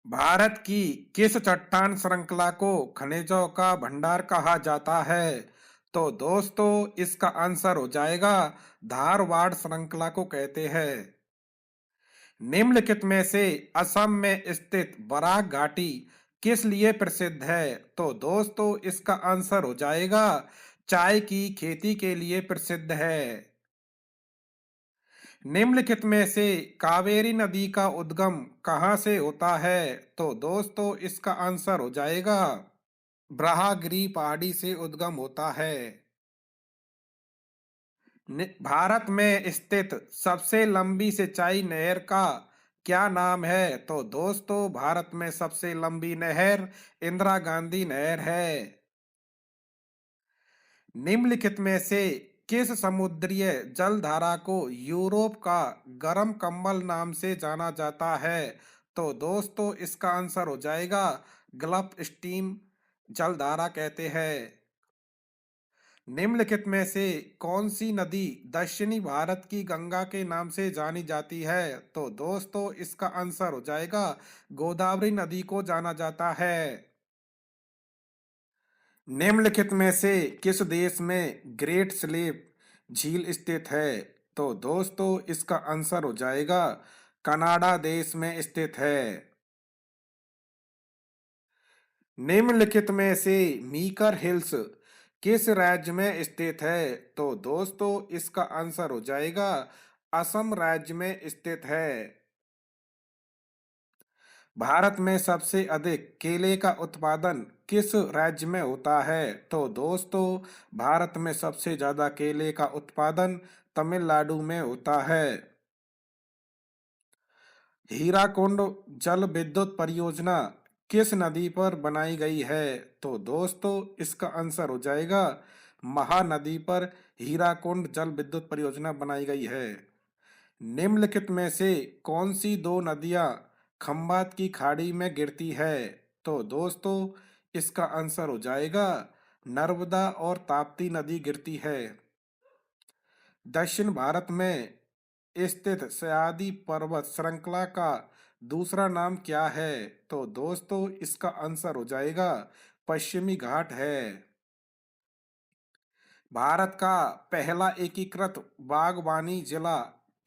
भारत की किस चट्टान श्रृंखला को खनिजों का भंडार कहा जाता है? तो दोस्तों इसका आंसर हो जाएगा धारवाड़ श्रृंखला को कहते हैं। निम्नलिखित में से असम में स्थित बराक घाटी किस लिए प्रसिद्ध है? तो दोस्तों इसका आंसर हो जाएगा चाय की खेती के लिए प्रसिद्ध है। निम्नलिखित में से कावेरी नदी का उद्गम कहाँ से होता है? तो दोस्तों इसका आंसर हो जाएगा ब्रह्मगिरी पहाड़ी से उद्गम होता है। भारत में स्थित सबसे लंबी सिंचाई नहर का क्या नाम है? तो दोस्तों भारत में सबसे लंबी नहर इंदिरा गांधी नहर है। निम्नलिखित में से किस समुद्रीय जलधारा को यूरोप का गर्म कंबल नाम से जाना जाता है? तो दोस्तों इसका आंसर हो जाएगा गल्फ स्ट्रीम जलधारा कहते हैं। निम्नलिखित में से कौन सी नदी दक्षिणी भारत की गंगा के नाम से जानी जाती है? तो दोस्तों इसका आंसर हो जाएगा गोदावरी नदी को जाना जाता है। निम्नलिखित में से किस देश में ग्रेट स्लेव झील स्थित है? तो दोस्तों इसका आंसर हो जाएगा कनाडा देश में स्थित है। निम्नलिखित में से मीकर हिल्स किस राज्य में स्थित है? तो दोस्तों इसका आंसर हो जाएगा असम राज्य में स्थित है। भारत में सबसे अधिक केले का उत्पादन किस राज्य में होता है? तो दोस्तों भारत में सबसे ज्यादा केले का उत्पादन तमिलनाडु में होता है। हीराकुंड जल विद्युत परियोजना किस नदी पर बनाई गई है? तो दोस्तों इसका आंसर हो जाएगा महानदी पर हीराकुंड जल विद्युत परियोजना बनाई गई है। निम्नलिखित में से कौन सी दो नदियां खंबात की खाड़ी में गिरती है? तो दोस्तों इसका आंसर हो जाएगा नर्मदा और ताप्ती नदी गिरती है। दक्षिण भारत में स्थित सह्याद्री पर्वत श्रृंखला का दूसरा नाम क्या है? तो दोस्तों इसका आंसर हो जाएगा पश्चिमी घाट है। भारत का पहला एकीकृत बागवानी जिला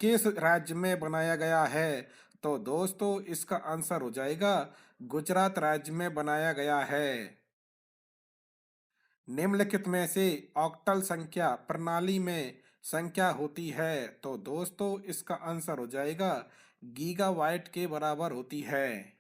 किस राज्य में बनाया गया है? तो दोस्तों इसका आंसर हो जाएगा गुजरात राज्य में बनाया गया है। निम्नलिखित में से ऑक्टल संख्या प्रणाली में संख्या होती है? तो दोस्तों इसका आंसर हो जाएगा गीगाबाइट के बराबर होती है।